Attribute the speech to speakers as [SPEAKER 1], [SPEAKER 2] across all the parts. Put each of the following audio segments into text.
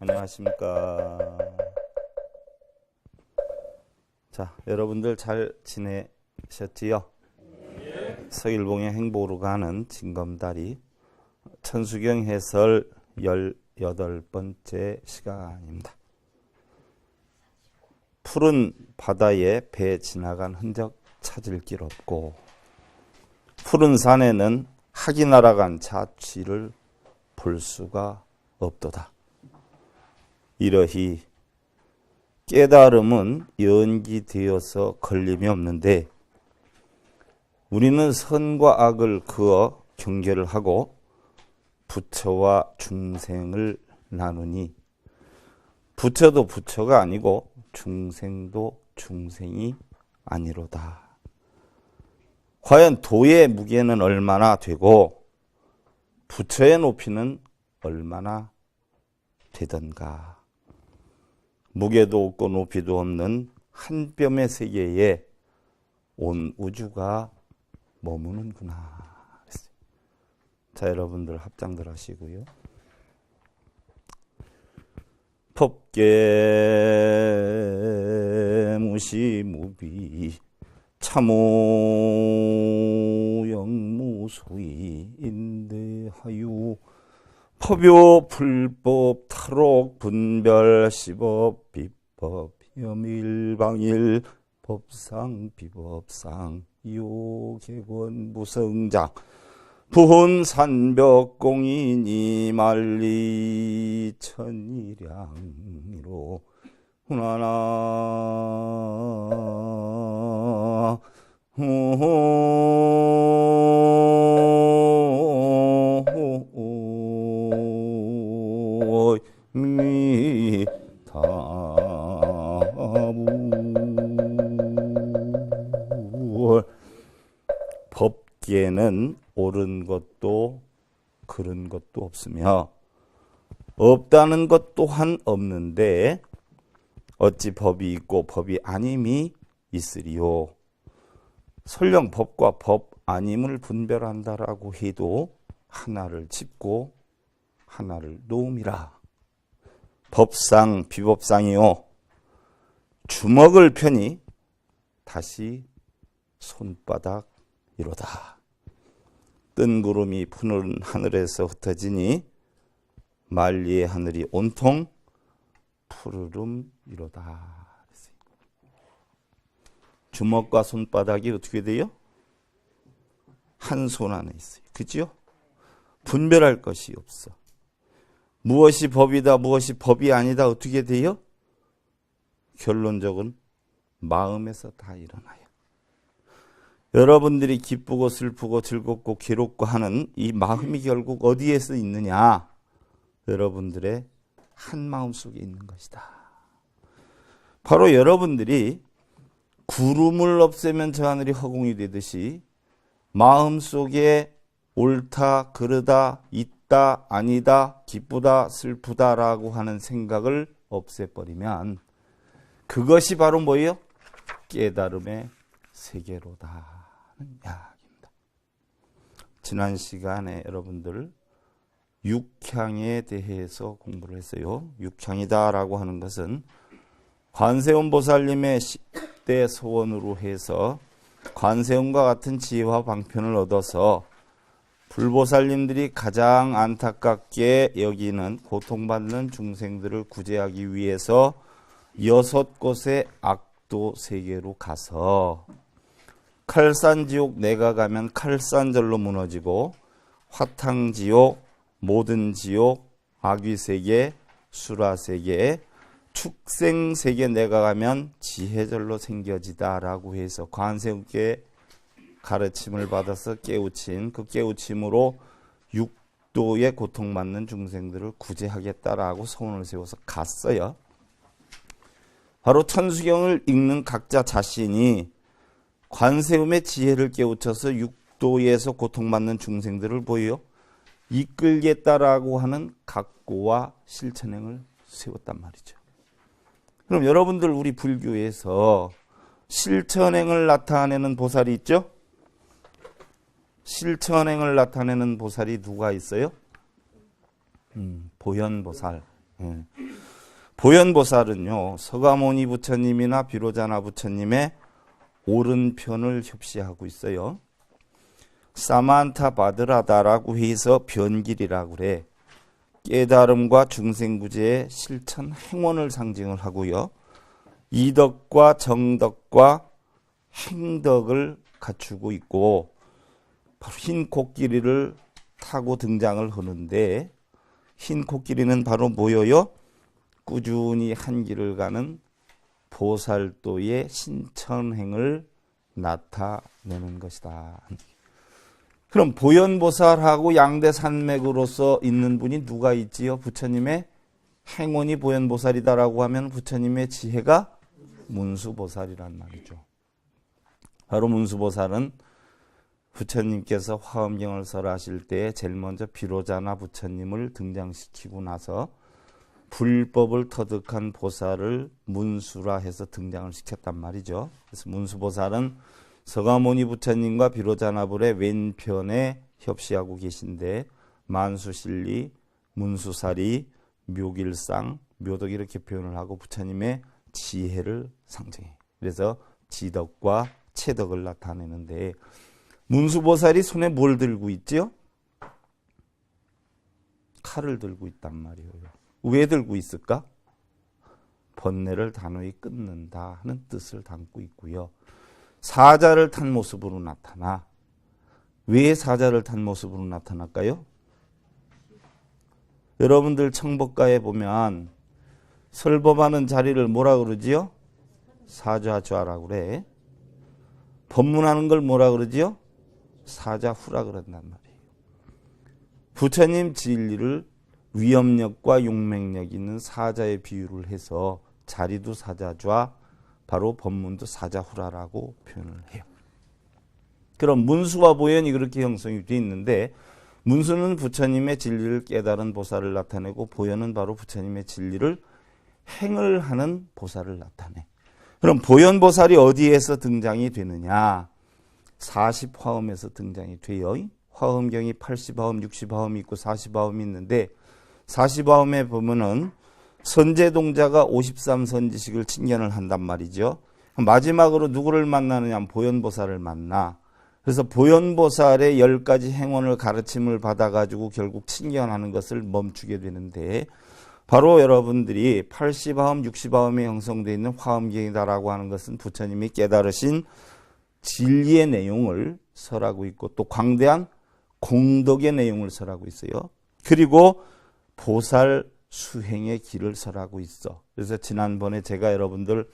[SPEAKER 1] 안녕하십니까. 자, 여러분들 잘 지내셨지요? 서일봉의 행보로 가는 징검다리 천수경 해설 18번째 시간입니다. 푸른 바다에 배 지나간 흔적 찾을 길 없고 푸른 산에는 학이 날아간 자취를 볼 수가 없도다. 이러히 깨달음은 연기되어서 걸림이 없는데 우리는 선과 악을 그어 경계를 하고 부처와 중생을 나누니 부처도 부처가 아니고 중생도 중생이 아니로다. 과연 도의 무게는 얼마나 되고 부처의 높이는 얼마나 되던가. 무게도 없고 높이도 없는 한 뼘의 세계에 온 우주가 머무는구나. 자, 여러분들 합장들 하시고요. 법계 무시무비 참오 영무소이 인대하유 법요 불법 탈옥 분별 시법 비법 혐일방일 법상 비법상 요개권 무성장 부훈산벽공인이 말리 천일량으로 훈하나 법계는 옳은 것도 그른 것도 없으며 없다는 것 또한 없는데 어찌 법이 있고 법이 아님이 있으리요. 설령 법과 법 아님을 분별한다라고 해도 하나를 짚고 하나를 놓음이라. 법상 비법상이요. 주먹을 펴니 다시 손바닥이로다. 뜬 구름이 푸른 하늘에서 흩어지니 만리의 하늘이 온통 푸르름이로다. 주먹과 손바닥이 어떻게 돼요? 한 손 안에 있어요. 그죠? 분별할 것이 없어. 무엇이 법이다, 무엇이 법이 아니다 어떻게 돼요? 결론적은 마음에서 다 일어나요. 여러분들이 기쁘고 슬프고 즐겁고 괴롭고 하는 이 마음이 결국 어디에서 있느냐? 여러분들의 한 마음 속에 있는 것이다. 바로 여러분들이 구름을 없애면 저 하늘이 허공이 되듯이 마음 속에 옳다, 그르다, 있다, 아니다, 기쁘다, 슬프다라고 하는 생각을 없애버리면 그것이 바로 뭐예요? 깨달음의 세계로다. 이야기입니다. 지난 시간에 여러분들 육향에 대해서 공부를 했어요. 육향이다라고 하는 것은 관세음 보살님의 10대 소원으로 해서 관세음과 같은 지혜와 방편을 얻어서 불보살님들이 가장 안타깝게 여기는 고통받는 중생들을 구제하기 위해서 6곳의 악도 세계로 가서 칼산지옥 내가 가면 칼산절로 무너지고 화탕지옥, 모든지옥, 아귀세계, 수라세계, 축생세계 내가 가면 지혜절로 생겨지다라고 해서 관세음께 가르침을 받아서 깨우친 그 깨우침으로 육도에 고통받는 중생들을 구제하겠다라고 소원을 세워서 갔어요. 바로 천수경을 읽는 각자 자신이 관세음의 지혜를 깨우쳐서 육도에서 고통받는 중생들을 보여 이끌겠다라고 하는 각고와 실천행을 세웠단 말이죠. 그럼 여러분들 우리 불교에서 실천행을 나타내는 보살이 있죠? 실천행을 나타내는 보살이 누가 있어요? 보현보살. 보현보살은요, 서가모니 부처님이나 비로자나 부처님의 오른편을 협시하고 있어요. 사만타 바드라다라고 해서 변길이라고 그래. 깨달음과 중생구제의 실천 행원을 상징을 하고요. 이덕과 정덕과 행덕을 갖추고 있고 바로 흰 코끼리를 타고 등장을 하는데 흰 코끼리는 바로 뭐예요? 꾸준히 한 길을 가는 보살도의 신천행을 나타내는 것이다. 그럼 보현보살하고 양대산맥으로서 있는 분이 누가 있지요? 부처님의 행원이 보현보살이다라고 하면 부처님의 지혜가 문수보살이란 말이죠. 바로 문수보살은 부처님께서 화엄경을 설하실 때 제일 먼저 비로자나 부처님을 등장시키고 나서 불법을 터득한 보살을 문수라 해서 등장을 시켰단 말이죠. 그래서 문수보살은 서가모니 부처님과 비로자나불의 왼편에 협시하고 계신데 만수실리, 문수사리, 묘길상, 묘덕 이렇게 표현을 하고 부처님의 지혜를 상징해. 그래서 지덕과 체덕을 나타내는데 문수보살이 손에 뭘 들고 있지요? 칼을 들고 있단 말이에요. 왜 들고 있을까? 번뇌를 단호히 끊는다 하는 뜻을 담고 있고요. 사자를 탄 모습으로 나타나. 왜 사자를 탄 모습으로 나타날까요? 여러분들 청법가에 보면 설법하는 자리를 뭐라 그러지요? 사자좌라고 그래. 법문하는 걸 뭐라 그러지요? 사자후라 그런단 말이에요. 부처님 진리를 위엄력과 용맹력 있는 사자의 비유를 해서 자리도 사자좌, 바로 법문도 사자후라라고 표현을 해요. 그럼 문수와 보현이 그렇게 형성이 되어 있는데 문수는 부처님의 진리를 깨달은 보살을 나타내고 보현은 바로 부처님의 진리를 행을 하는 보살을 나타내. 그럼 보현보살이 어디에서 등장이 되느냐? 40화엄에서 등장이 돼요. 화엄경이 80화엄, 60화엄이 있고 40화엄이 있는데 40화엄에 보면은 선제동자가 53선지식을 칭견을 한단 말이죠. 마지막으로 누구를 만나느냐 하면 보현보살을 만나. 그래서 보현보살의 10가지 행원을 가르침을 받아가지고 결국 칭견하는 것을 멈추게 되는데 바로 여러분들이 80화엄, 60화엄에 형성되어 있는 화엄경이다라고 하는 것은 부처님이 깨달으신 진리의 내용을 설하고 있고 또 광대한 공덕의 내용을 설하고 있어요. 그리고 보살 수행의 길을 설하고 있어. 그래서 지난번에 제가 여러분들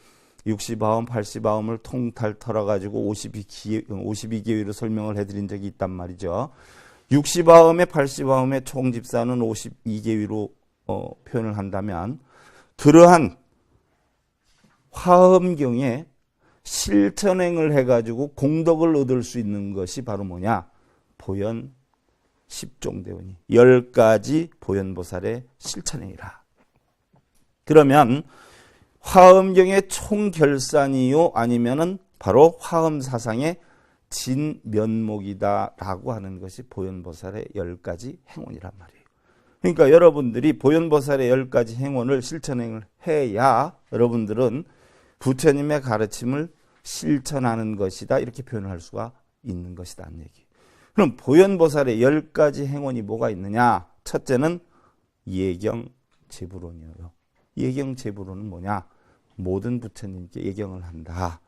[SPEAKER 1] 60화엄, 80화엄을 통탈 털어가지고 52개위로 설명을 해드린 적이 있단 말이죠. 60화엄에 80화엄의 총집사는 52개위로 표현을 한다면 그러한 화엄경에 실천행을 해가지고 공덕을 얻을 수 있는 것이 바로 뭐냐? 보현 10종대원이 10가지 보현보살의 실천행이라. 그러면 화엄경의 총결산이요 아니면은 바로 화엄사상의 진면목이다라고 하는 것이 보현보살의 10가지 행원이란 말이에요. 그러니까 여러분들이 보현보살의 10가지 행원을 실천행을 해야 여러분들은 부처님의 가르침을 실천하는 것이다 이렇게 표현을 할 수가 있는 것이다 하는 얘기. 그럼 보현보살의 10가지 행원이 뭐가 있느냐? 첫째는 예경제불론이에요. 예경제불론은 뭐냐? 모든 부처님께 예경을 한다.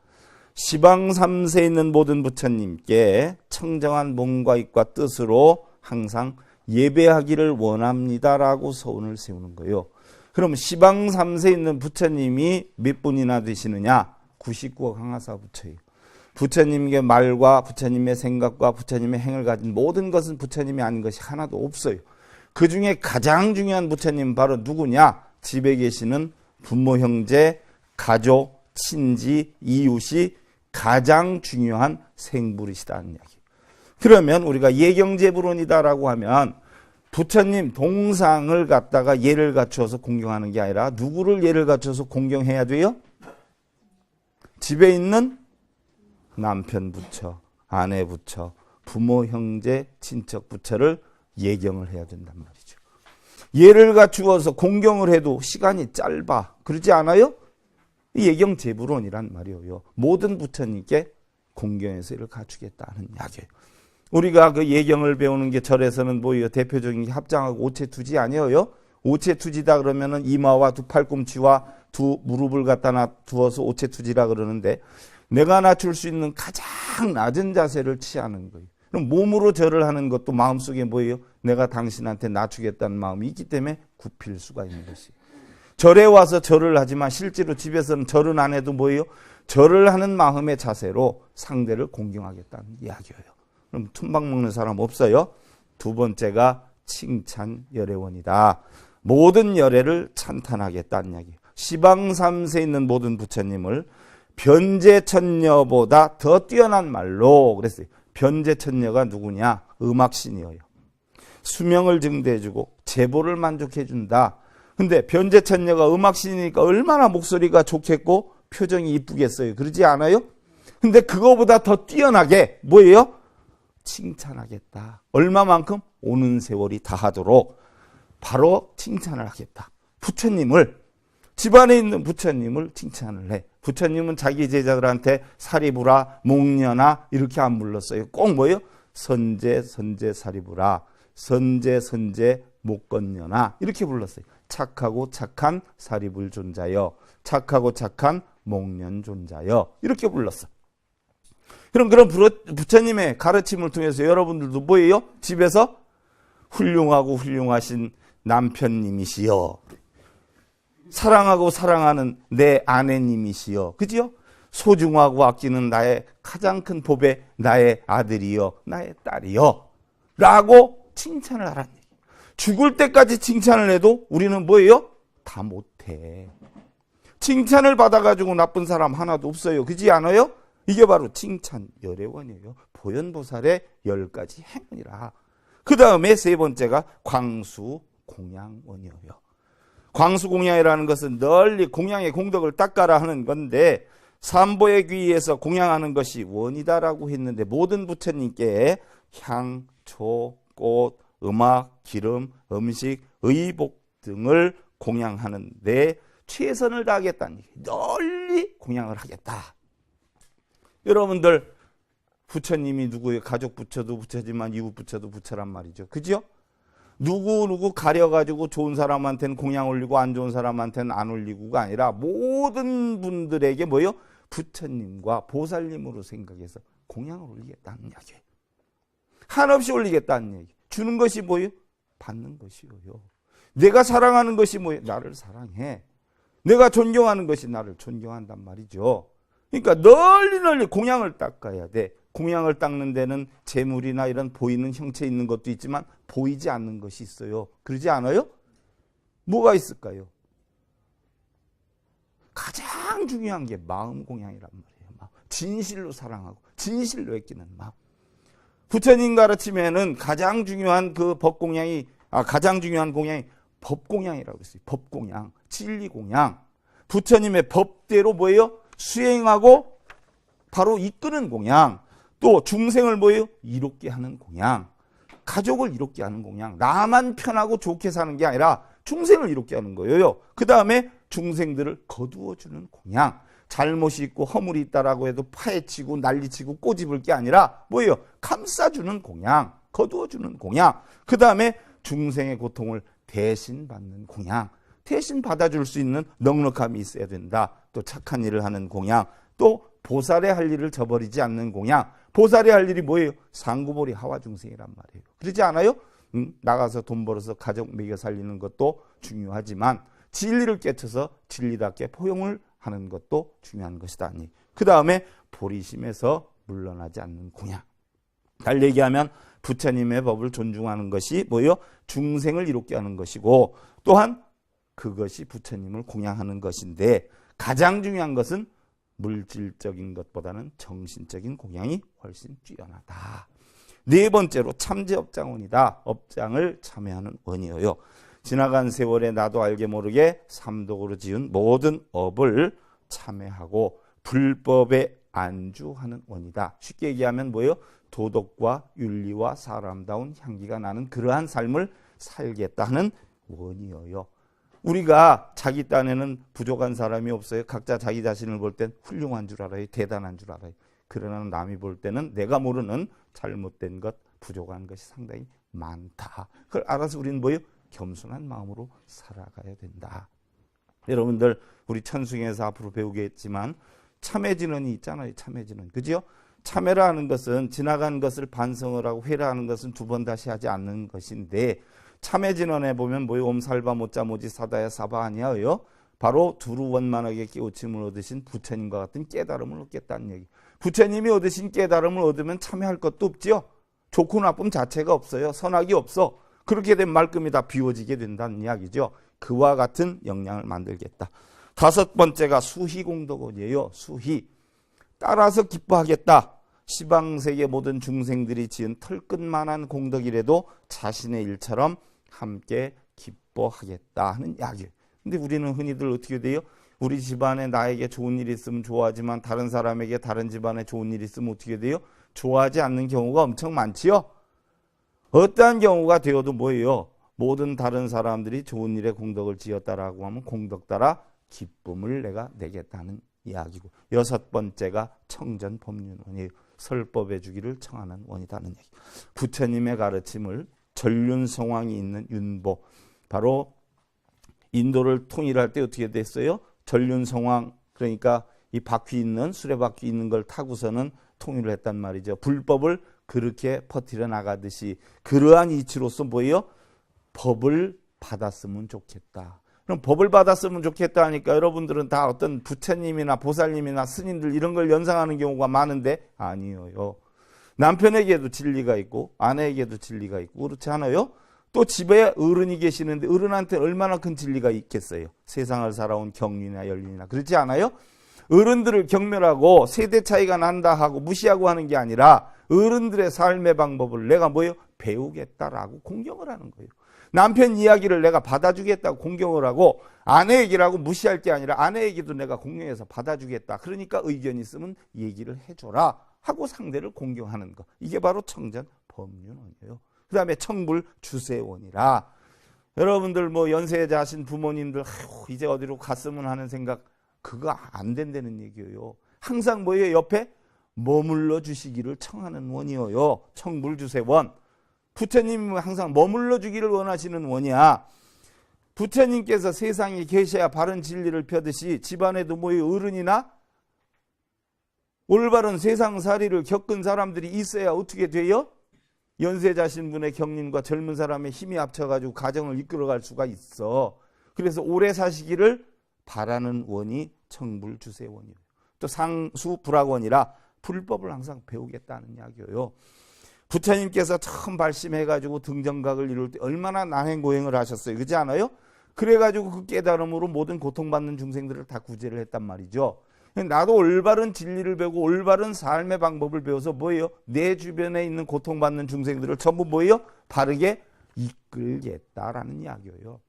[SPEAKER 1] 시방 3세에 있는 모든 부처님께 청정한 몸과 입과 뜻으로 항상 예배하기를 원합니다라고 서운을 세우는 거예요. 그럼 시방 3세에 있는 부처님이 몇 분이나 되시느냐? 99억 항아사 부처예요. 부처님의 말과 부처님의 생각과 부처님의 행을 가진 모든 것은 부처님이 아닌 것이 하나도 없어요. 그 중에 가장 중요한 부처님 바로 누구냐? 집에 계시는 부모, 형제, 가족, 친지, 이웃이 가장 중요한 생불이시다는 얘기. 그러면 우리가 예경제불론이다라고 하면 부처님 동상을 갖다가 예를 갖춰서 공경하는 게 아니라 누구를 예를 갖춰서 공경해야 돼요? 집에 있는 남편 부처, 아내 부처, 부모, 형제, 친척 부처를 예경을 해야 된단 말이죠. 예를 갖추어서 공경을 해도 시간이 짧아. 그러지 않아요? 예경제불원이란 말이에요. 모든 부처님께 공경해서 이를 갖추겠다는 이야기예요. 우리가 그 예경을 배우는 게 절에서는 뭐예요? 대표적인 게 합장하고 오체투지 아니에요? 오체투지다 그러면은 이마와 두 팔꿈치와 두 무릎을 갖다 두어서 오체투지라 그러는데, 내가 낮출 수 있는 가장 낮은 자세를 취하는 거예요. 그럼 몸으로 절을 하는 것도 마음속에 뭐예요? 내가 당신한테 낮추겠다는 마음이 있기 때문에 굽힐 수가 있는 것이에요. 절에 와서 절을 하지만 실제로 집에서는 절은 안 해도 뭐예요? 절을 하는 마음의 자세로 상대를 공경하겠다는 이야기예요. 그럼 툰박 먹는 사람 없어요? 두 번째가 칭찬 열애원이다. 모든 열애를 찬탄하겠다는 이야기예요. 시방 3세에 있는 모든 부처님을 변제천녀보다 더 뛰어난 말로 그랬어요. 변제천녀가 누구냐? 음악신이에요. 수명을 증대해주고 제보를 만족해준다. 근데 변제천녀가 음악신이니까 얼마나 목소리가 좋겠고 표정이 이쁘겠어요. 그러지 않아요? 근데 그거보다 더 뛰어나게 뭐예요? 칭찬하겠다. 얼마만큼? 오는 세월이 다하도록 바로 칭찬을 하겠다. 부처님을, 집안에 있는 부처님을 칭찬을 해. 부처님은 자기 제자들한테 사리부라, 목련아 이렇게 안 불렀어요. 꼭 뭐예요? 선제, 선제, 사리부라, 선제, 선제, 목건련아 이렇게 불렀어요. 착하고 착한 사리불 존자여, 착하고 착한 목련 존자여 이렇게 불렀어. 그럼 그런 부처님의 가르침을 통해서 여러분들도 뭐예요? 집에서 훌륭하고 훌륭하신 남편님이시여, 사랑하고 사랑하는 내 아내님이시여, 그지요? 소중하고 아끼는 나의 가장 큰 보배, 나의 아들이여, 나의 딸이여 라고 칭찬을 하라는 얘기예요. 죽을 때까지 칭찬을 해도 우리는 뭐예요? 다 못해. 칭찬을 받아가지고 나쁜 사람 하나도 없어요. 그지 않아요? 이게 바로 칭찬 열애원이에요. 보현보살의 10가지 행원이라. 그 다음에 세 번째가 광수공양원이에요. 광수공양이라는 것은 널리 공양의 공덕을 닦아라 하는 건데, 삼보의 귀에서 공양하는 것이 원이다라고 했는데, 모든 부처님께 향, 초, 꽃, 음악, 기름, 음식, 의복 등을 공양하는데 최선을 다하겠다는 얘기예요. 널리 공양을 하겠다. 여러분들 부처님이 누구예요? 가족 부처도 부처지만 이웃 부처도 부처란 말이죠. 그죠? 누구 가려가지고 좋은 사람한테는 공양 올리고 안 좋은 사람한테는 안 올리고가 아니라 모든 분들에게 뭐예요? 부처님과 보살님으로 생각해서 공양을 올리겠다는 이야기예요. 한없이 올리겠다는 얘기. 주는 것이 뭐예요? 받는 것이요. 내가 사랑하는 것이 뭐예요? 나를 사랑해. 내가 존경하는 것이 나를 존경한단 말이죠. 그러니까 널리 공양을 닦아야 돼. 공양을 닦는 데는 재물이나 이런 보이는 형체 있는 것도 있지만 보이지 않는 것이 있어요. 그러지 않아요? 뭐가 있을까요? 가장 중요한 게 마음 공양이란 말이에요. 진실로 사랑하고 진실로 아끼는 마음. 부처님 가르침에는 가장 중요한 그 법공양이, 가장 중요한 공양이 법공양이라고 했어요. 법공양, 진리공양. 부처님의 법대로 뭐예요? 수행하고 바로 이끄는 공양. 또 중생을 뭐예요? 이롭게 하는 공양. 가족을 이롭게 하는 공양. 나만 편하고 좋게 사는 게 아니라 중생을 이롭게 하는 거예요. 그 다음에 중생들을 거두어주는 공양. 잘못이 있고 허물이 있다라고 해도 파헤치고 난리치고 꼬집을 게 아니라 뭐예요? 감싸주는 공양, 거두어주는 공양. 그 다음에 중생의 고통을 대신 받는 공양. 대신 받아줄 수 있는 넉넉함이 있어야 된다. 또 착한 일을 하는 공양. 또 보살의 할 일을 저버리지 않는 공양. 보살의 할 일이 뭐예요? 상구보리 하와중생이란 말이에요. 그러지 않아요? 나가서 돈 벌어서 가족 먹여 살리는 것도 중요하지만 진리를 깨쳐서 진리답게 포용을 하는 것도 중요한 것이다. 그 다음에 보리심에서 물러나지 않는 공양. 달 얘기하면 부처님의 법을 존중하는 것이 뭐예요? 중생을 이롭게 하는 것이고, 또한 그것이 부처님을 공양하는 것인데, 가장 중요한 것은 물질적인 것보다는 정신적인 공양이 훨씬 뛰어나다. 네 번째로 참제업장원이다. 업장을 참여하는 원이에요. 지나간 세월에 나도 알게 모르게 삼독으로 지은 모든 업을 참회하고 불법에 안주하는 원이다. 쉽게 얘기하면 뭐예요? 도덕과 윤리와 사람다운 향기가 나는 그러한 삶을 살겠다 하는 원이어요. 우리가 자기 딴에는 부족한 사람이 없어요. 각자 자기 자신을 볼 땐 훌륭한 줄 알아요. 대단한 줄 알아요. 그러나 남이 볼 때는 내가 모르는 잘못된 것, 부족한 것이 상당히 많다. 그걸 알아서 우리는 뭐예요? 겸손한 마음으로 살아가야 된다. 여러분들 우리 천승에서 앞으로 배우겠지만 참회진언이 있잖아요. 참회진언. 그죠? 참회라는 것은 지나간 것을 반성을 하고 회라하는 것은 두 번 다시 하지 않는 것인데 참회진언에 보면 뭐요? 옴살바 못자 모지 사다야 사바 아니야요. 바로 두루 원만하게 깨우침을 얻으신 부처님과 같은 깨달음을 얻겠다는 얘기. 부처님이 얻으신 깨달음을 얻으면 참회할 것도 없죠. 좋고 나쁨 자체가 없어요. 선악이 없어. 그렇게 된 말끔히 다 비워지게 된다는 이야기죠. 그와 같은 영향을 만들겠다. 다섯 번째가 수희공덕원이에요. 수희. 따라서 기뻐하겠다. 시방세계 모든 중생들이 지은 털끝만한 공덕이라도 자신의 일처럼 함께 기뻐하겠다 하는 이야기예요. 근데 우리는 흔히들 어떻게 돼요? 우리 집안에 나에게 좋은 일이 있으면 좋아하지만 다른 사람에게 다른 집안에 좋은 일이 있으면 어떻게 돼요? 좋아하지 않는 경우가 엄청 많지요. 어떠한 경우가 되어도 뭐예요? 모든 다른 사람들이 좋은 일에 공덕을 지었다라고 하면 공덕 따라 기쁨을 내가 내겠다는 이야기고, 여섯 번째가 청전법륜원이에요. 설법해 주기를 청하는 원이다는 얘기. 부처님의 가르침을 전륜성왕이 있는 윤보, 바로 인도를 통일할 때 어떻게 됐어요? 전륜성왕, 그러니까 이 바퀴 있는 수레바퀴 있는 걸 타고서는 통일을 했단 말이죠. 불법을 그렇게 퍼뜨려 나가듯이 그러한 이치로서 뭐예요? 법을 받았으면 좋겠다. 그럼 법을 받았으면 좋겠다 하니까 여러분들은 다 어떤 부처님이나 보살님이나 스님들 이런 걸 연상하는 경우가 많은데 아니에요. 남편에게도 진리가 있고 아내에게도 진리가 있고 그렇지 않아요? 또 집에 어른이 계시는데 어른한테 얼마나 큰 진리가 있겠어요? 세상을 살아온 경륜이나 연륜이나 그렇지 않아요? 어른들을 경멸하고 세대 차이가 난다 하고 무시하고 하는 게 아니라 어른들의 삶의 방법을 내가 뭐예요? 배우겠다라고 공경을 하는 거예요. 남편 이야기를 내가 받아주겠다고 공경을 하고 아내 얘기라고 무시할 게 아니라 아내 얘기도 내가 공경해서 받아주겠다. 그러니까 의견이 있으면 얘기를 해줘라 하고 상대를 공경하는 거. 이게 바로 청전법륜원이에요. 그 다음에 청불주세원이라. 여러분들 뭐 연세자신 부모님들 이제 어디로 갔으면 하는 생각 그거 안 된다는 얘기예요. 항상 뭐예요? 옆에 머물러 주시기를 청하는 원이에요. 청불주세원. 부처님이 항상 머물러 주기를 원하시는 원이야. 부처님께서 세상에 계셔야 바른 진리를 펴듯이 집안에도 뭐예요? 어른이나 올바른 세상살이를 겪은 사람들이 있어야 어떻게 돼요? 연세자신 분의 경륜과 젊은 사람의 힘이 합쳐가지고 가정을 이끌어갈 수가 있어. 그래서 오래 사시기를 바라는 원이 청불주세원이에요. 또 상수불학원이라 불법을 항상 배우겠다는 이야기예요. 부처님께서 처음 발심해가지고 등정각을 이룰 때 얼마나 난행고행을 하셨어요. 그렇지 않아요? 그래가지고 그 깨달음으로 모든 고통받는 중생들을 다 구제를 했단 말이죠. 나도 올바른 진리를 배우고 올바른 삶의 방법을 배워서 뭐예요? 내 주변에 있는 고통받는 중생들을 전부 뭐예요? 바르게 이끌겠다라는 이야기예요.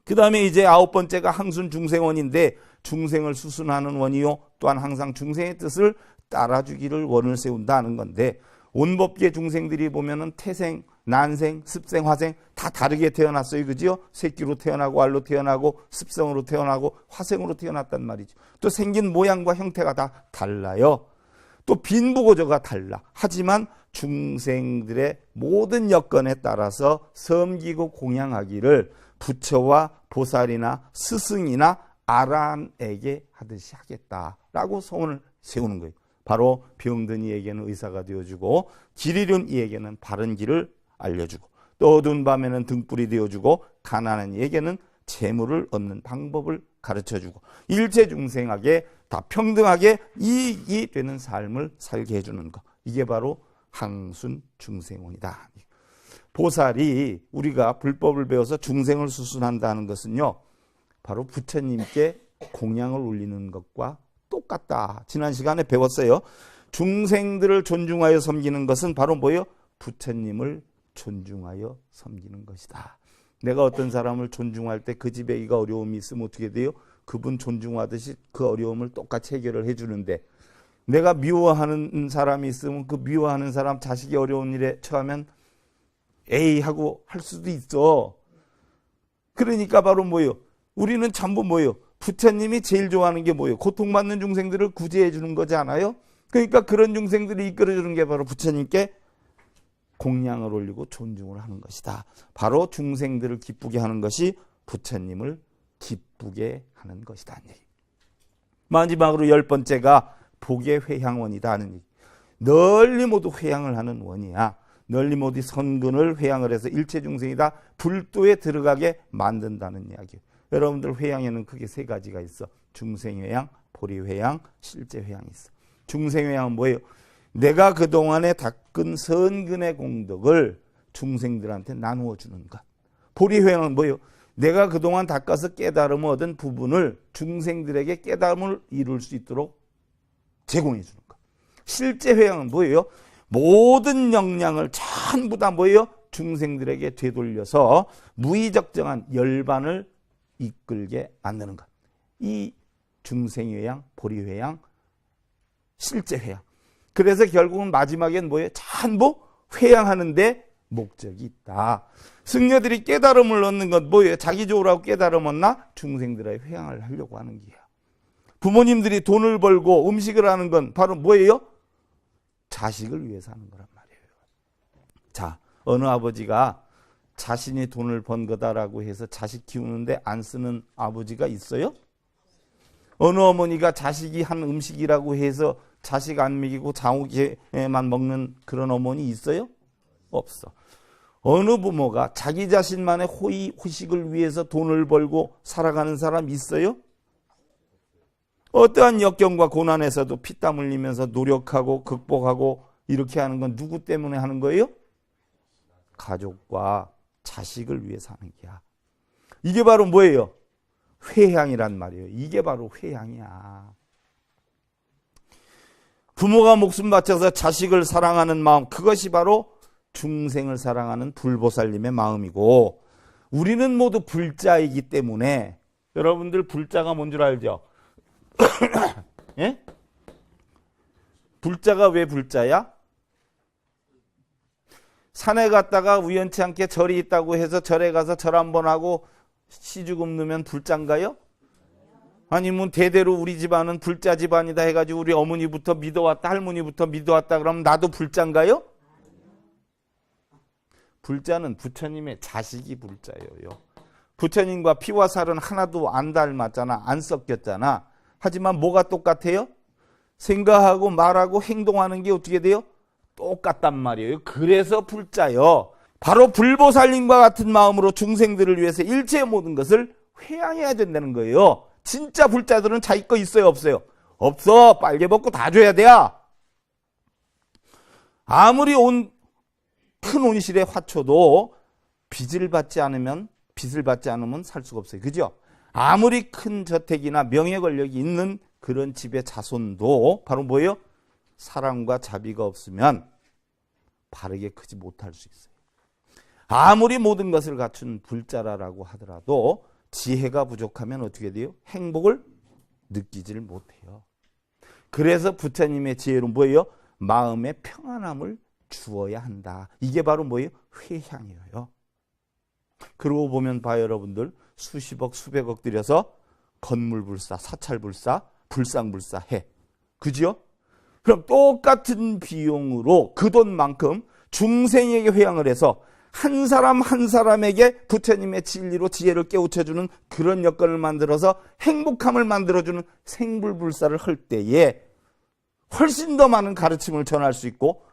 [SPEAKER 1] 그 다음에 이제 아홉 번째가 항순중생원인데 중생을 수순하는 원이요. 또한 항상 중생의 뜻을 따라주기를 원을 세운다는 건데 온법계 중생들이 보면은 태생, 난생, 습생, 화생 다 다르게 태어났어요. 그죠? 새끼로 태어나고 알로 태어나고 습성으로 태어나고 화생으로 태어났단 말이죠. 또 생긴 모양과 형태가 다 달라요. 또 빈부고조가 달라. 하지만 중생들의 모든 여건에 따라서 섬기고 공양하기를 부처와 보살이나 스승이나 아란에게 하듯이 하겠다라고 소원을 세우는 거예요. 바로 병든 이에게는 의사가 되어주고 길 잃은 이에게는 바른 길을 알려주고 또 어두운 밤에는 등불이 되어주고 가난한 이에게는 재물을 얻는 방법을 가르쳐주고 일체중생에게 다 평등하게 이익이 되는 삶을 살게 해주는 것. 이게 바로 항순중생원이다. 보살이 우리가 불법을 배워서 중생을 수순한다는 것은요. 바로 부처님께 공양을 올리는 것과 똑같다. 지난 시간에 배웠어요. 중생들을 존중하여 섬기는 것은 바로 뭐예요? 부처님을 존중하여 섬기는 것이다. 내가 어떤 사람을 존중할 때 그 집에 이가 어려움이 있으면 어떻게 돼요? 그분 존중하듯이 그 어려움을 똑같이 해결을 해주는데 내가 미워하는 사람이 있으면 그 미워하는 사람 자식이 어려운 일에 처하면 에이 하고 할 수도 있어. 그러니까 바로 뭐예요? 우리는 전부 뭐예요? 부처님이 제일 좋아하는 게 뭐예요? 고통받는 중생들을 구제해 주는 거지 않아요? 그러니까 그런 중생들이 이끌어 주는 게 바로 부처님께 공양을 올리고 존중을 하는 것이다. 바로 중생들을 기쁘게 하는 것이 부처님을 기쁘게 하는 것이다. 마지막으로 10번째가 복의 회향원이다 하는 얘기. 널리 모두 회향을 하는 원이야. 널리 모두 선근을 회향을 해서 일체 중생이 다 불도에 들어가게 만든다는 이야기예요. 여러분들 회향에는 크게 세 가지가 있어. 중생회향, 보리회향, 실제회향이 있어. 중생회향은 뭐예요? 내가 그동안에 닦은 선근의 공덕을 중생들한테 나누어 주는 것. 보리회향은 뭐예요? 내가 그동안 닦아서 깨달음을 얻은 부분을 중생들에게 깨달음을 이룰 수 있도록 제공해 주는 것. 실제회향은 뭐예요? 모든 역량을 전부 다 뭐예요? 중생들에게 되돌려서 무의적정한 열반을 이끌게 만드는 것. 이 중생회향, 보리회향, 실제회향. 그래서 결국은 마지막엔 뭐예요? 전부 회향하는데 목적이 있다. 승려들이 깨달음을 얻는 건 뭐예요? 자기 좋으라고 깨달음 얻나? 중생들의 회향을 하려고 하는 게야. 부모님들이 돈을 벌고 음식을 하는 건 바로 뭐예요? 자식을 위해서 하는 거란 말이에요. 자, 어느 아버지가 자신이 돈을 번 거다라고 해서 자식 키우는데 안 쓰는 아버지가 있어요? 어느 어머니가 자식이 한 음식이라고 해서 자식 안 먹이고 자기만 먹는 그런 어머니 있어요? 없어. 어느 부모가 자기 자신만의 호식을 위해서 돈을 벌고 살아가는 사람 있어요? 어떠한 역경과 고난에서도 피땀 흘리면서 노력하고 극복하고 이렇게 하는 건 누구 때문에 하는 거예요? 가족과 자식을 위해서 하는 게야. 이게 바로 뭐예요? 회향이란 말이에요. 이게 바로 회향이야. 부모가 목숨 바쳐서 자식을 사랑하는 마음, 그것이 바로 중생을 사랑하는 불보살님의 마음이고, 우리는 모두 불자이기 때문에, 여러분들 불자가 뭔 줄 알죠? 예? 불자가 왜 불자야? 산에 갔다가 우연치 않게 절이 있다고 해서 절에 가서 절 한번 하고 시주금 넣으면 불자인가요? 아니면 대대로 우리 집안은 불자 집안이다 해가지고 우리 어머니부터 믿어왔다, 할머니부터 믿어왔다 그러면 나도 불자인가요? 불자는 부처님의 자식이 불자예요. 부처님과 피와 살은 하나도 안 닮았잖아. 안 섞였잖아. 하지만 뭐가 똑같아요? 생각하고 말하고 행동하는 게 어떻게 돼요? 똑같단 말이에요. 그래서 불자요. 바로 불보살님과 같은 마음으로 중생들을 위해서 일체의 모든 것을 회향해야 된다는 거예요. 진짜 불자들은 자기 거 있어요, 없어요? 없어. 빨개 벗고 다 줘야 돼요. 아무리 큰 온실의 화초도 빛을 받지 않으면 살 수가 없어요. 그죠? 아무리 큰 저택이나 명예 권력이 있는 그런 집의 자손도 바로 뭐예요? 사랑과 자비가 없으면 바르게 크지 못할 수 있어요. 아무리 모든 것을 갖춘 불자라고 하더라도 지혜가 부족하면 어떻게 돼요? 행복을 느끼지를 못해요. 그래서 부처님의 지혜로 뭐예요? 마음의 평안함을 주어야 한다. 이게 바로 뭐예요? 회향이에요. 그러고 보면 봐요, 여러분들. 수십억, 수백억 들여서 건물불사, 사찰불사, 불상불사 해. 그죠? 그럼 똑같은 비용으로 그 돈만큼 중생에게 회향을 해서 한 사람 한 사람에게 부처님의 진리로 지혜를 깨우쳐주는 그런 여건을 만들어서 행복함을 만들어주는 생불불사를 할 때에 훨씬 더 많은 가르침을 전할 수 있고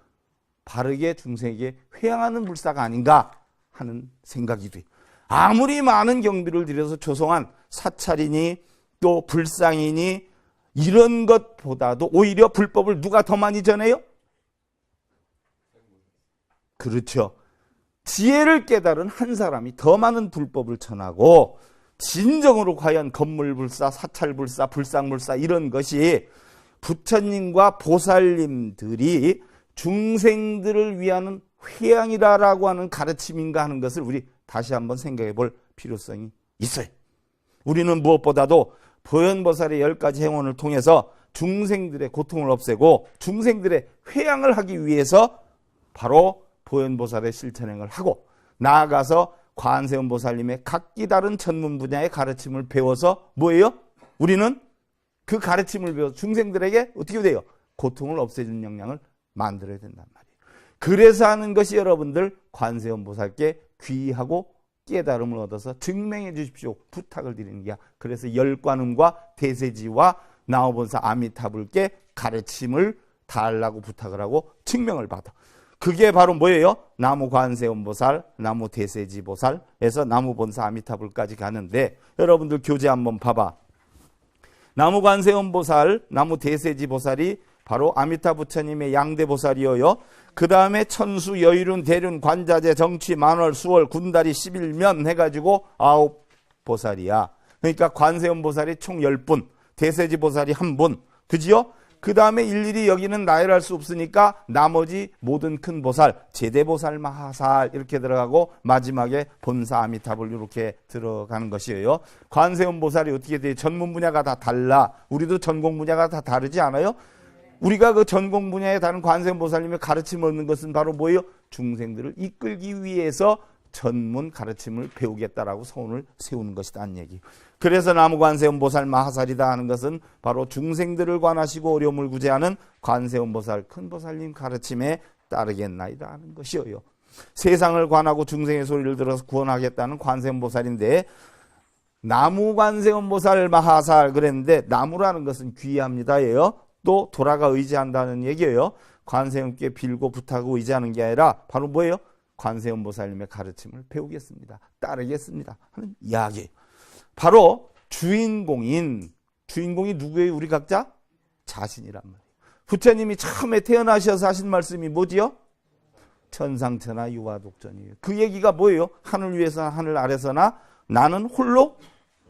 [SPEAKER 1] 바르게 중생에게 회향하는 불사가 아닌가 하는 생각이 돼요. 아무리 많은 경비를 들여서 조성한 사찰이니 또 불상이니 이런 것보다도 오히려 불법을 누가 더 많이 전해요? 그렇죠. 지혜를 깨달은 한 사람이 더 많은 불법을 전하고 진정으로 과연 건물불사, 사찰불사, 불상불사 이런 것이 부처님과 보살님들이 중생들을 위한 회향이라고 하는 가르침인가 하는 것을 우리 다시 한번 생각해 볼 필요성이 있어요. 우리는 무엇보다도 보현보살의 10가지 행원을 통해서 중생들의 고통을 없애고 중생들의 회향을 하기 위해서 바로 보현보살의 실천행을 하고 나아가서 관세음보살님의 각기 다른 전문 분야의 가르침을 배워서 뭐예요? 우리는 그 가르침을 배워서 중생들에게 어떻게 돼요? 고통을 없애주는 역량을 만들어야 된단 말이에요. 그래서 하는 것이 여러분들 관세음보살께 귀하고 깨달음을 얻어서 증명해 주십시오. 부탁을 드리는 게야. 그래서 열관음과 대세지와 나무본사 아미타불께 가르침을 달라고 부탁을 하고 증명을 받아. 그게 바로 뭐예요? 나무 관세음보살, 나무 대세지보살에서 나무본사 아미타불까지 가는데 여러분들 교재 한번 봐봐. 나무 관세음보살, 나무 대세지보살이 바로 아미타 부처님의 양대보살이어요. 그 다음에 천수, 여일륜, 대륜, 관자재, 정취, 만월, 수월, 군다리, 11면 해가지고 9보살이야. 그러니까 관세음보살이 총 10분, 대세지보살이 1분. 그지요? 그 다음에 일일이 여기는 나열할 수 없으니까 나머지 모든 큰 보살, 제대보살, 마하살 이렇게 들어가고 마지막에 본사 아미타불 이렇게 들어가는 것이에요. 관세음보살이 어떻게 돼요? 전문 분야가 다 달라. 우리도 전공 분야가 다 다르지 않아요? 우리가 그 전공 분야에 다른 관세음보살님의 가르침을 얻는 것은 바로 뭐예요? 중생들을 이끌기 위해서 전문 가르침을 배우겠다라고 소원을 세우는 것이다는 얘기. 그래서 나무 관세음보살 마하살이다 하는 것은 바로 중생들을 관하시고 어려움을 구제하는 관세음보살 큰 보살님 가르침에 따르겠나이다 하는 것이에요. 세상을 관하고 중생의 소리를 들어서 구원하겠다는 관세음보살인데 나무 관세음보살 마하살 그랬는데 나무라는 것은 귀합니다예요. 또 돌아가 의지한다는 얘기예요. 관세음께 빌고 부탁하고 의지하는 게 아니라 바로 뭐예요? 관세음보살님의 가르침을 배우겠습니다. 따르겠습니다. 하는 이야기. 바로 주인공이 누구예요? 우리 각자? 자신이란 말이에요. 부처님이 처음에 태어나셔서 하신 말씀이 뭐지요? 천상천하 유화독전이에요. 그 얘기가 뭐예요? 하늘 위에서나 하늘 아래서나 나는 홀로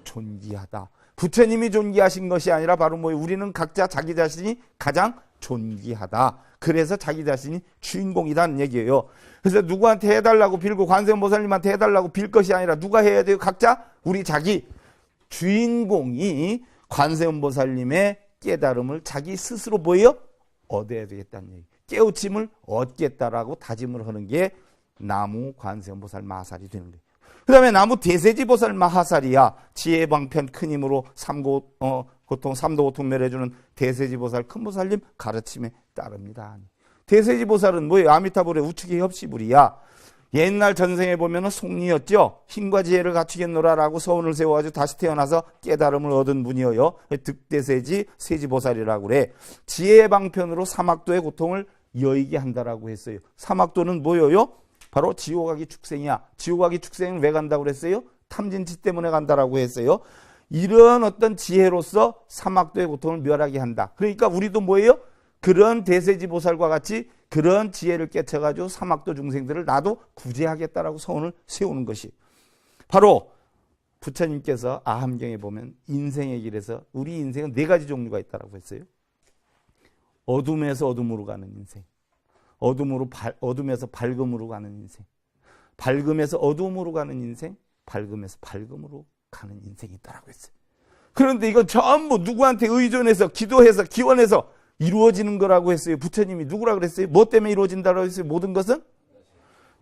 [SPEAKER 1] 존귀하다. 부처님이 존귀하신 것이 아니라 바로 뭐예요? 우리는 각자 자기 자신이 가장 존귀하다. 그래서 자기 자신이 주인공이라는 얘기예요. 그래서 누구한테 해달라고 빌고 관세음보살님한테 해달라고 빌 것이 아니라 누가 해야 돼요? 각자 우리 자기 주인공이 관세음보살님의 깨달음을 자기 스스로 뭐예요? 얻어야 되겠다는 얘기. 깨우침을 얻겠다라고 다짐을 하는 게 나무 관세음보살 마하살이 되는 거예요. 그 다음에 나무 대세지보살 마하살이야. 지혜방편 큰 힘으로 삼도 고통 멸해주는 대세지보살 큰 보살님 가르침에 따릅니다. 대세지보살은 뭐예요? 아미타불의 우측의 협시불이야. 옛날 전생에 보면은 송리였죠. 힘과 지혜를 갖추겠노라라고 서원을 세워가지고 다시 태어나서 깨달음을 얻은 분이어요. 득대세지 세지보살이라고 그래. 지혜의 방편으로 사막도의 고통을 여의게 한다라고 했어요. 사막도는 뭐예요? 바로 지옥 가기 축생이야. 지옥 가기 축생은 왜 간다고 그랬어요? 탐진치 때문에 간다라고 했어요. 이런 어떤 지혜로서 사막도의 고통을 멸하게 한다. 그러니까 우리도 뭐예요? 그런 대세지보살과 같이 그런 지혜를 깨쳐가지고 사막도 중생들을 나도 구제하겠다라고 소원을 세우는 것이 바로 부처님께서 아함경에 보면 인생의 길에서 우리 인생은 4가지 종류가 있다라고 했어요. 어둠에서 어둠으로 가는 인생, 어둠에서 밝음으로 가는 인생, 밝음에서 어둠으로 가는 인생, 밝음에서 밝음으로 가는 인생이 있다라고 했어요. 그런데 이건 전부 누구한테 의존해서 기도해서 기원해서 이루어지는 거라고 했어요. 부처님이 누구라고 그랬어요? 뭐 때문에 이루어진다고 했어요? 모든 것은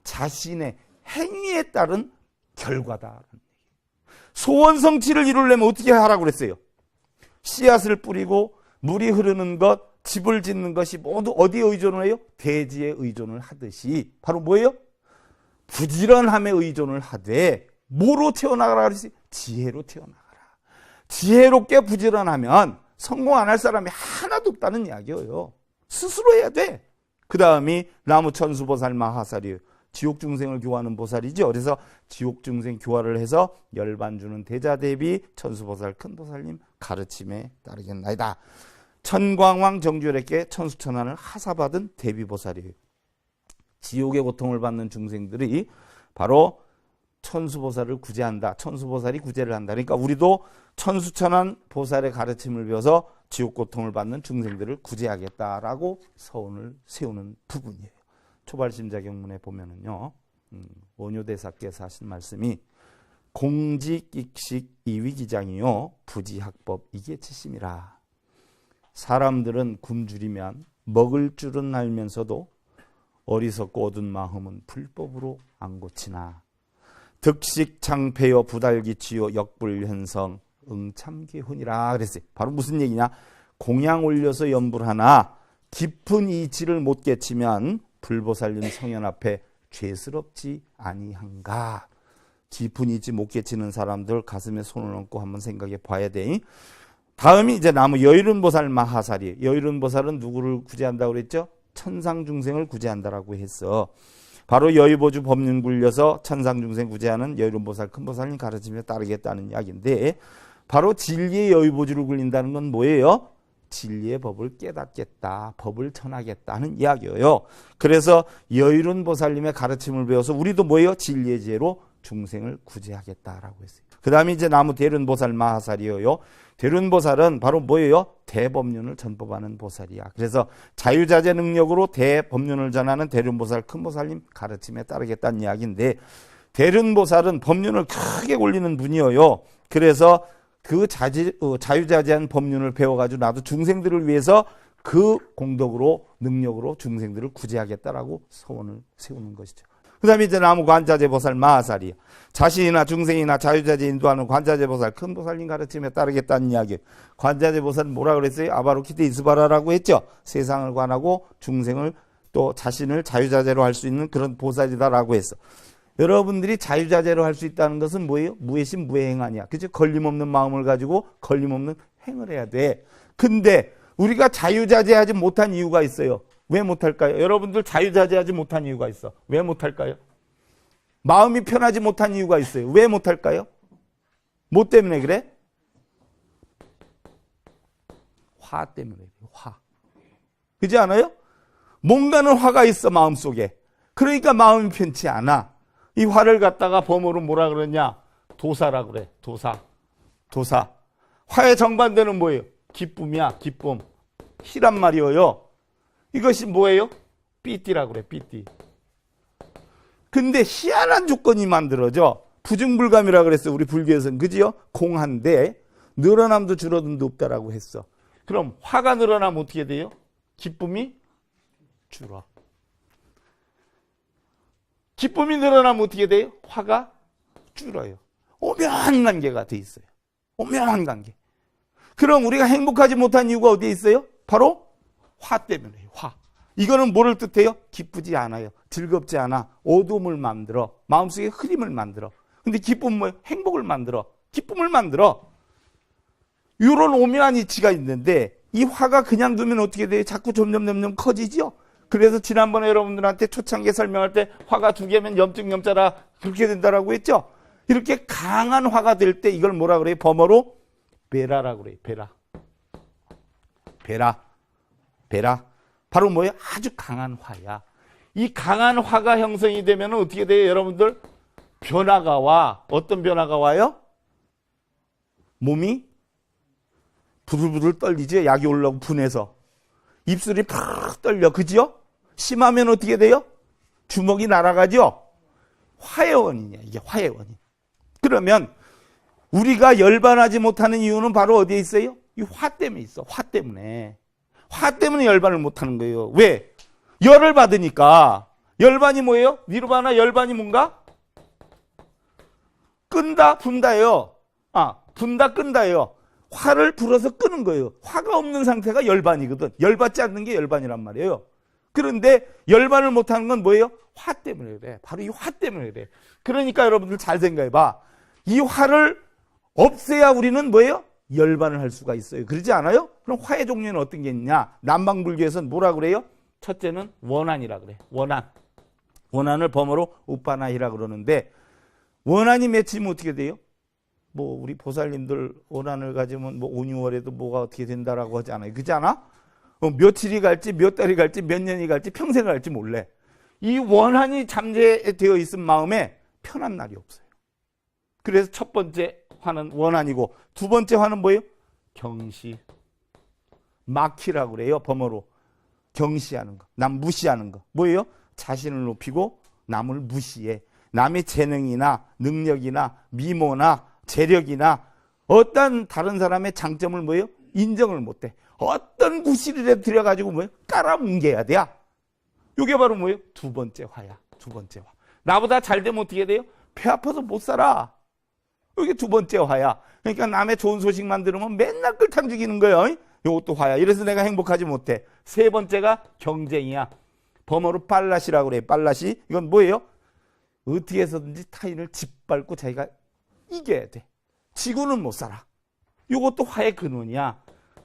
[SPEAKER 1] 자신의 행위에 따른 결과다. 소원 성취를 이루려면 어떻게 하라고 그랬어요? 씨앗을 뿌리고 물이 흐르는 것, 집을 짓는 것이 모두 어디에 의존을 해요? 대지에 의존을 하듯이 바로 뭐예요? 부지런함에 의존을 하되 뭐로 태어나가라 그랬어요? 지혜로 태어나가라. 지혜롭게 부지런하면 성공 안 할 사람이 하나도 없다는 이야기예요. 스스로 해야 돼. 그 다음이 나무천수보살 마하살이에요. 지옥 중생을 교화하는 보살이죠. 그래서 지옥 중생 교화를 해서 열반 주는 대자대비 천수보살 큰 보살님 가르침에 따르겠나이다. 천광왕 정주열에게 천수천안을 하사받은 대비보살이에요. 지옥의 고통을 받는 중생들이 바로 천수보살을 구제한다. 천수보살이 구제를 한다. 그러니까 우리도 천수천안 보살의 가르침을 배워서 지옥 고통을 받는 중생들을 구제하겠다라고 서원을 세우는 부분이에요. 초발심자경문에 보면은요, 원효대사께서 하신 말씀이 공직익식 이위기장이요 부지학법 이게 치심이라. 사람들은 굶주리면 먹을 줄은 알면서도 어리석고 어둔 마음은 불법으로 안 고치나. 득식창폐여 부달기치요 역불현성 응참기훈이라 그랬어요. 바로 무슨 얘기냐? 공양 올려서 연불하나 깊은 이치를 못 깨치면 불보살님 성현 앞에 죄스럽지 아니한가. 깊은 이치 못 깨치는 사람들 가슴에 손을 얹고 한번 생각해 봐야 돼. 다음이 이제 나무 여의륜보살 마하살이에요. 여의륜보살은 누구를 구제한다고 그랬죠? 천상중생을 구제한다라고 했어. 바로 여의보주 법륜 굴려서 천상중생 구제하는 여의륜보살 큰보살님 가르침에 따르겠다는 이야기인데, 바로 진리의 여의보주를 굴린다는 건 뭐예요? 진리의 법을 깨닫겠다, 법을 전하겠다는 이야기예요. 그래서 여의륜보살님의 가르침을 배워서 우리도 뭐예요? 진리의 지혜로 중생을 구제하겠다라고 했어요. 그 다음에 이제 나무 대륜보살 마하살이에요. 대륜보살은 바로 뭐예요? 대법륜을 전법하는 보살이야. 그래서 자유자재 능력으로 대법륜을 전하는 대륜보살 큰보살님 가르침에 따르겠다는 이야기인데, 대륜보살은 법륜을 크게 올리는 분이에요. 그래서 그 자유자재한 법륜을 배워가지고 나도 중생들을 위해서 그 공덕으로 능력으로 중생들을 구제하겠다라고 소원을 세우는 것이죠. 그 다음에 이제 나무 관자재보살 마하살이야. 자신이나 중생이나 자유자재 인도하는 관자재보살 큰보살님 가르침에 따르겠다는 이야기. 관자재보살은 뭐라 그랬어요? 아바로키테 이수바라라고 했죠. 세상을 관하고 중생을 또 자신을 자유자재로 할 수 있는 그런 보살이다라고 했어. 여러분들이 자유자재로 할 수 있다는 것은 뭐예요? 무해심 무해행 아니야. 그죠? 걸림없는 마음을 가지고 걸림없는 행을 해야 돼. 근데 우리가 자유자재하지 못한 이유가 있어요. 왜 못할까요? 여러분들 자유자재하지 못한 이유가 있어. 왜 못할까요? 마음이 편하지 못한 이유가 있어요. 왜 못할까요? 뭐 때문에 그래? 화 때문에 그래요. 화. 그렇지 않아요? 뭔가는 화가 있어 마음속에. 그러니까 마음이 편치 않아. 이 화를 갖다가 범어로 뭐라 그러냐? 도사라 그래. 도사. 화의 정반대는 뭐예요? 기쁨이야. 기쁨. 희란 말이에요. 이것이 뭐예요? 삐띠라고 그래. 삐띠. 근데 희한한 조건이 만들어져. 부증불감이라고 그랬어. 우리 불교에서는. 그지요? 공한데 늘어남도 줄어듦도 없다라고 했어. 그럼 화가 늘어나면 어떻게 돼요? 기쁨이 줄어. 기쁨이 늘어나면 어떻게 돼요? 화가 줄어요. 오묘한 관계가 돼 있어요. 오묘한 관계. 그럼 우리가 행복하지 못한 이유가 어디에 있어요? 바로 화 때문에요. 화. 이거는 뭐를 뜻해요? 기쁘지 않아요. 즐겁지 않아. 어두움을 만들어. 마음속에 흐림을 만들어. 근데 기쁨은 뭐예요? 행복을 만들어. 기쁨을 만들어. 이런 오묘한 이치가 있는데 이 화가 그냥 두면 어떻게 돼요? 자꾸 점점 커지죠? 그래서 지난번에 여러분들한테 초창기에 설명할 때 화가 2개면 염증염자라 그렇게 된다라고 했죠? 이렇게 강한 화가 될 때 이걸 뭐라 그래요? 범어로 베라라고 그래요. 베라. 바로 뭐예요? 아주 강한 화야. 이 강한 화가 형성이 되면 어떻게 돼요? 여러분들 변화가 와. 어떤 변화가 와요? 몸이 부들부들 떨리죠? 약이 올라오고 분해서. 입술이 팍 떨려. 그죠? 심하면 어떻게 돼요? 주먹이 날아가죠? 화의 원인이야. 이게 화의 원인. 그러면 우리가 열반하지 못하는 이유는 바로 어디에 있어요? 이 화 때문에 있어. 화 때문에 열반을 못하는 거예요. 왜? 열을 받으니까. 열반이 뭐예요? 니르바나 열반이 뭔가? 끈다, 분다예요. 분다, 끈다예요. 화를 불어서 끄는 거예요. 화가 없는 상태가 열반이거든. 열받지 않는 게 열반이란 말이에요. 그런데 열반을 못하는 건 뭐예요? 화 때문에 그래. 바로 이 화 때문에 그래. 그러니까 여러분들 잘 생각해봐. 이 화를 없애야 우리는 뭐예요? 열반을 할 수가 있어요. 그러지 않아요? 그럼 화의 종류는 어떤 게 있냐? 남방불교에서는 뭐라 그래요? 첫째는 원한이라 그래. 원한을 범어로 우빠나히라 그러는데, 원한이 맺히면 어떻게 돼요? 뭐 우리 보살님들 원한을 가지면 뭐 5, 6월에도 뭐가 어떻게 된다라고 하지 않아요? 그렇지 않아? 며칠이 갈지 몇 달이 갈지 몇 년이 갈지 평생을 갈지 몰래. 이 원한이 잠재되어 있은 마음에 편한 날이 없어요. 그래서 첫 번째 화는 원한이고, 두 번째 화는 뭐예요? 경시. 마키라고 그래요. 범어로. 경시하는 거. 남 무시하는 거. 뭐예요? 자신을 높이고 남을 무시해. 남의 재능이나 능력이나 미모나 재력이나 어떤 다른 사람의 장점을 뭐예요? 인정을 못해. 어떤 구실에 들여가지고 뭐예요? 깔아뭉개야 돼. 이게 바로 뭐예요? 두 번째 화야. 두 번째 화. 나보다 잘 되면 어떻게 돼요? 배 아파서 못 살아. 이게 두 번째 화야. 그러니까 남의 좋은 소식만 들으면 맨날 끌탕 죽이는 거예요. 이것도 화야. 이래서 내가 행복하지 못해. 세 번째가 경쟁이야. 범어로 빨라시라고 그래. 빨라시. 이건 뭐예요? 어떻게 해서든지 타인을 짓밟고 자기가 이겨야 돼. 지구는 못 살아. 이것도 화의 근원이야.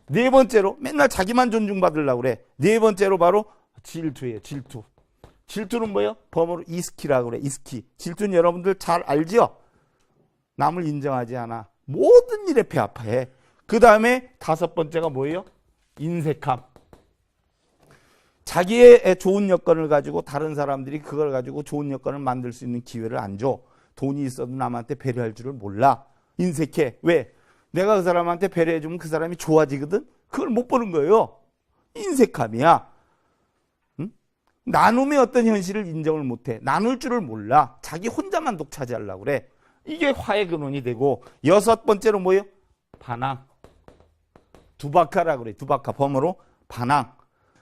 [SPEAKER 1] 네 번째로 맨날 자기만 존중받으려고 그래. 네 번째로 바로 질투예요. 질투. 질투는 뭐예요? 범어로 이스키라고 그래. 이스키. 질투는 여러분들 잘 알죠? 남을 인정하지 않아. 모든 일에 배 아파해. 그 다음에 다섯 번째가 뭐예요? 인색함. 자기의 좋은 여건을 가지고 다른 사람들이 그걸 가지고 좋은 여건을 만들 수 있는 기회를 안 줘. 돈이 있어도 남한테 배려할 줄을 몰라. 인색해. 왜? 내가 그 사람한테 배려해주면 그 사람이 좋아지거든? 그걸 못 보는 거예요. 인색함이야. 응? 나눔의 어떤 현실을 인정을 못해. 나눌 줄을 몰라. 자기 혼자만 독차지하려고 그래. 이게 화의 근원이 되고, 여섯 번째로 뭐예요? 반항. 두박하라고 그래. 두박하. 범어로 반항.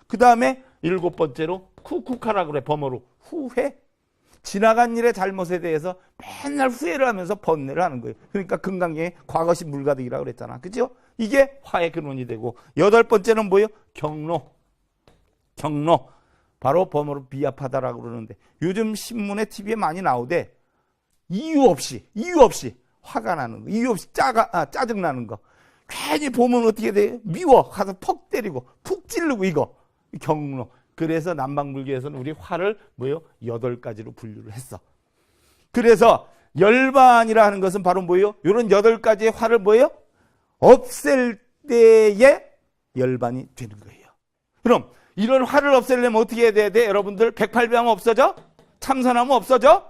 [SPEAKER 1] 그 다음에 일곱 번째로 쿠쿠카라고 그래. 범어로 후회. 지나간 일의 잘못에 대해서 맨날 후회를 하면서 번뇌를 하는 거예요. 그러니까 금강경에 과거시 물가득이라고 그랬잖아. 그죠? 이게 화의 근원이 되고, 여덟 번째는 뭐예요? 경로. 경로. 바로 범어로 비합하다라고 그러는데, 요즘 신문에 TV에 많이 나오대. 이유 없이 화가 나는 거, 이유 없이 짜증 나는 거. 괜히 보면 어떻게 돼요? 미워. 가서 퍽 때리고 푹 찌르고 이거. 경로. 그래서 남방불교에서는 우리 화를 뭐예요? 8가지로 분류를 했어. 그래서 열반이라 하는 것은 바로 뭐예요? 이런 8가지의 화를 뭐예요? 없앨 때에 열반이 되는 거예요. 그럼 이런 화를 없애려면 어떻게 해야 돼? 여러분들 108배하면 없어져? 참선하면 없어져?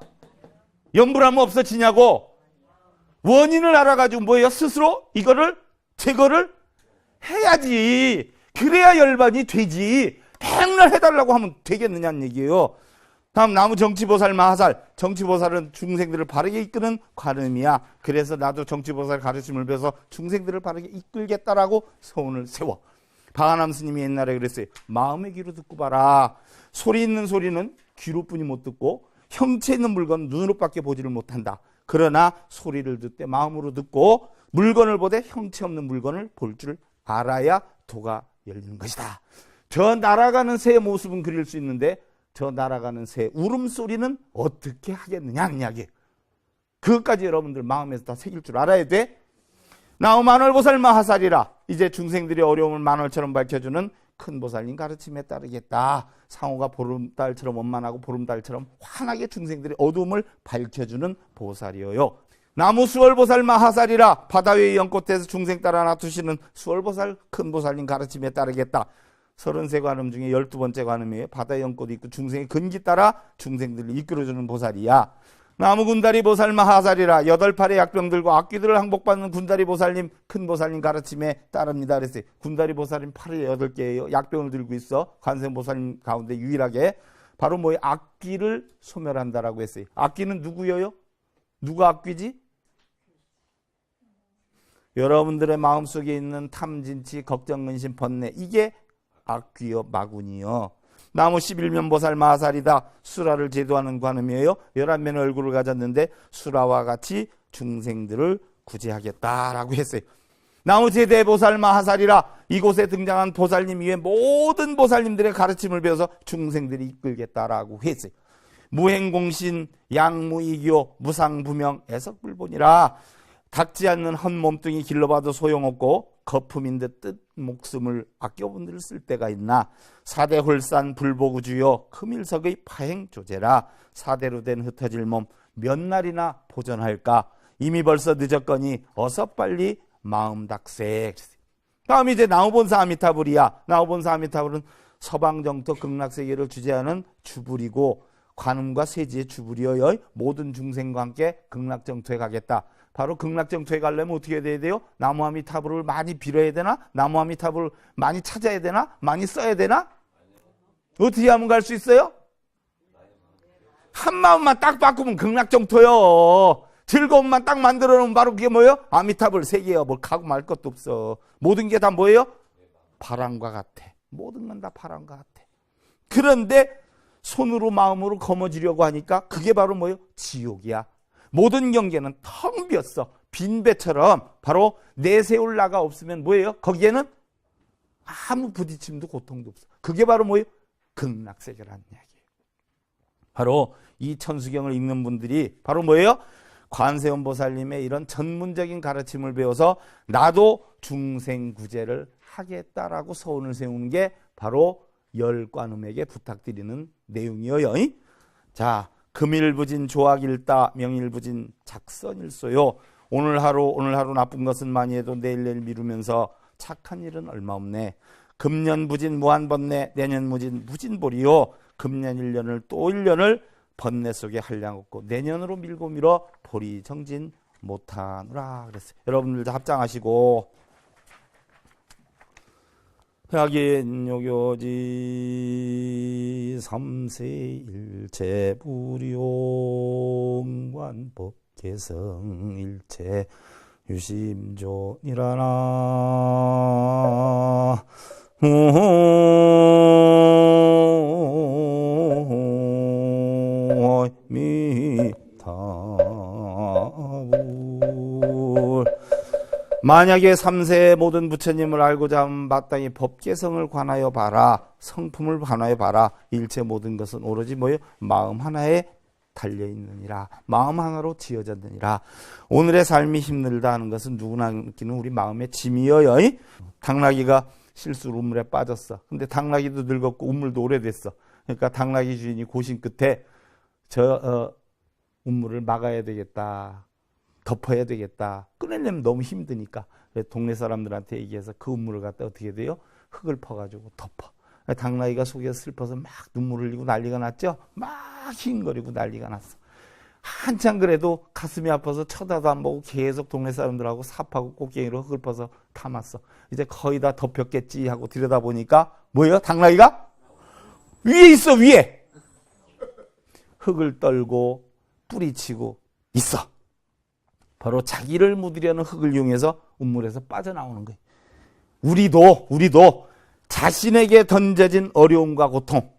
[SPEAKER 1] 염불하면 없어지냐고? 원인을 알아가지고 뭐예요? 스스로 이거를 제거를 해야지. 그래야 열반이 되지. 맨날 해달라고 하면 되겠느냐는 얘기예요. 다음 나무 정치보살 마하살. 정치보살은 중생들을 바르게 이끄는 관음이야. 그래서 나도 정치보살 가르침을 배워서 중생들을 바르게 이끌겠다라고 소원을 세워. 바가남 스님이 옛날에 그랬어요. 마음의 귀로 듣고 봐라. 소리 있는 소리는 귀로뿐이 못 듣고 형체 있는 물건은 눈으로밖에 보지를 못한다. 그러나 소리를 듣되 마음으로 듣고 물건을 보되 형체 없는 물건을 볼 줄 알아야 도가 열리는 것이다. 저 날아가는 새의 모습은 그릴 수 있는데 저 날아가는 새 울음소리는 어떻게 하겠느냐 이야기. 그것까지 여러분들 마음에서 다 새길 줄 알아야 돼. 나우 만월보살 마하살이라. 이제 중생들의 어려움을 만월처럼 밝혀주는 큰 보살님 가르침에 따르겠다. 상호가 보름달처럼 원만하고 보름달처럼 환하게 중생들의 어두움을 밝혀주는 보살이어요. 나무 수월보살 마하살이라. 바다 위의 연꽃에서 중생 따라 놔두시는 수월보살 큰 보살님 가르침에 따르겠다. 33관음 중에 12번째 관음이에요. 바다의 연꽃이 있고 중생의 근기 따라 중생들을 이끌어주는 보살이야. 나무 군다리 보살 마하살이라. 8팔의 약병들과 악귀들을 항복받는 군다리 보살님 큰 보살님 가르침에 따릅니다. 그랬어요. 군다리 보살님 팔이 8개예요. 약병을 들고 있어. 관세음 보살님 가운데 유일하게. 바로 뭐예요? 악귀를 소멸한다라고 했어요. 악귀는 누구예요? 누가 악귀지? 여러분들의 마음속에 있는 탐진치, 걱정, 근심, 번뇌. 이게 악귀요 마군이요. 나무 11면 보살 마하살이다. 수라를 제도하는 관음이에요. 11면의 얼굴을 가졌는데 수라와 같이 중생들을 구제하겠다라고 했어요. 나무 제대 보살 마하살이라. 이곳에 등장한 보살님 이외 모든 보살님들의 가르침을 배워서 중생들이 이끌겠다라고 했어요. 무행공신, 양무이교, 무상부명, 애석불본이라. 닦지 않는 헌 몸뚱이 길러봐도 소용없고 거품인 듯 뜻 목숨을 아껴본들 쓸 때가 있나. 4대 홀산 불보구주요 금일석의 파행조제라. 4대로 된 흩어질 몸 몇 날이나 보존할까. 이미 벌써 늦었거니 어서 빨리 마음 닥세. 다음 이제 나우본사 아미타불이야. 나우본사 아미타불은 서방정토 극락세계를 주재하는 주불이고 관음과 세지의 주불이어요. 모든 중생과 함께 극락정토에 가겠다. 바로 극락정토에 가려면 어떻게 해야 돼요? 나무아미타불을 많이 빌어야 되나? 나무아미타불을 많이 찾아야 되나? 많이 써야 되나? 어떻게 하면 갈 수 있어요? 한 마음만 딱 바꾸면 극락정토요. 즐거움만 딱 만들어 놓으면 바로 그게 뭐예요? 아미타불 세계야. 뭘 가고 말 것도 없어. 모든 게 다 뭐예요? 바람과 같아. 모든 건 다 바람과 같아. 그런데 손으로 마음으로 거머쥐려고 하니까 그게 바로 뭐예요? 지옥이야. 모든 경계는 텅 비었어. 빈 배처럼 바로 내세울 나가 없으면 뭐예요? 거기에는 아무 부딪힘도 고통도 없어. 그게 바로 뭐예요? 극락세계라는 이야기예요. 바로 이 천수경을 읽는 분들이 바로 뭐예요? 관세음보살님의 이런 전문적인 가르침을 배워서 나도 중생구제를 하겠다라고 서원을 세우는 게 바로 열관음에게 부탁드리는 내용이에요. 자, 금일부진 조악일다 명일부진 작선일소요. 오늘 하루 나쁜 것은 많이 해도 내일 미루면서 착한 일은 얼마 없네. 금년부진 무한번뇌 내년무진 무진보리요. 금년 1년을 또 1년을 번뇌 속에 한량 없고 내년으로 밀고 밀어 보리 정진 못하노라 그랬어요. 여러분들도 합장하시고 하긴 요교지 삼세일체 불용관법 개성일체 유심존이라나 만약에 3세의 모든 부처님을 알고자 하면 마땅히 법개성을 관하여 봐라. 성품을 관하여 봐라. 일체 모든 것은 오로지 뭐예요? 마음 하나에 달려있느니라. 마음 하나로 지어졌느니라. 오늘의 삶이 힘들다 하는 것은 누구나 느끼는 우리 마음의 짐이여요. 당나귀가 실수로 우물에 빠졌어. 근데 당나귀도 늙었고 우물도 오래됐어. 그러니까 당나귀 주인이 고심 끝에 우물을 막아야 되겠다. 덮어야 되겠다. 끊으려면 너무 힘드니까 동네 사람들한테 얘기해서 그 우물을 갖다 어떻게 돼요? 흙을 퍼가지고 덮어. 당나귀가 속에서 슬퍼서 막 눈물을 흘리고 난리가 났죠. 막 힝거리고 난리가 났어. 한참 그래도 가슴이 아파서 쳐다도 안 보고 계속 동네 사람들하고 삽하고 꽃갱이로 흙을 퍼서 담았어. 이제 거의 다 덮였겠지 하고 들여다보니까 뭐예요? 당나귀가 위에 있어. 위에 흙을 떨고 뿌리치고 있어. 바로 자기를 묻으려는 흙을 이용해서 우물에서 빠져나오는 거예요. 우리도 자신에게 던져진 어려움과 고통,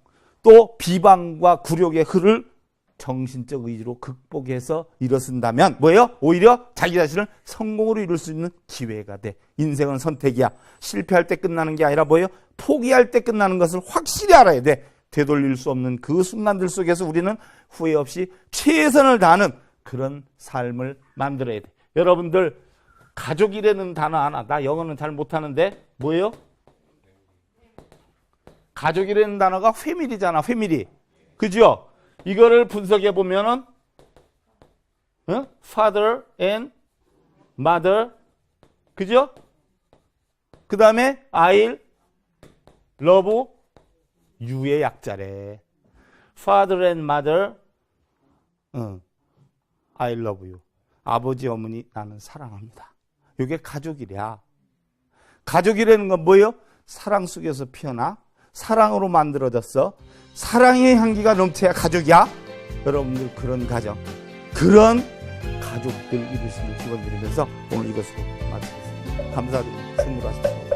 [SPEAKER 1] 또 비방과 굴욕의 흐를 정신적 의지로 극복해서 일어선다면 뭐예요? 오히려 자기 자신을 성공으로 이룰 수 있는 기회가 돼. 인생은 선택이야. 실패할 때 끝나는 게 아니라 뭐예요? 포기할 때 끝나는 것을 확실히 알아야 돼. 되돌릴 수 없는 그 순간들 속에서 우리는 후회 없이 최선을 다하는 그런 삶을 만들어야 돼. 여러분들 가족이라는 단어 하나, 나 영어는 잘 못하는데 뭐예요? 가족이라는 단어가 패밀리잖아. 패밀리. 그죠? 이거를 분석해 보면은 father and mother, 그죠? 그 다음에 I'll love you의 약자래. father and mother, I love you. 아버지, 어머니, 나는 사랑합니다. 이게 가족이랴. 가족이라는 건 뭐예요? 사랑 속에서 피어나 사랑으로 만들어졌어. 사랑의 향기가 넘쳐야 가족이야. 여러분들 그런 가정, 그런 가족들 이루시길 기원드리면서 오늘 이것으로 마치겠습니다. 감사드립니다. 승리하십시오.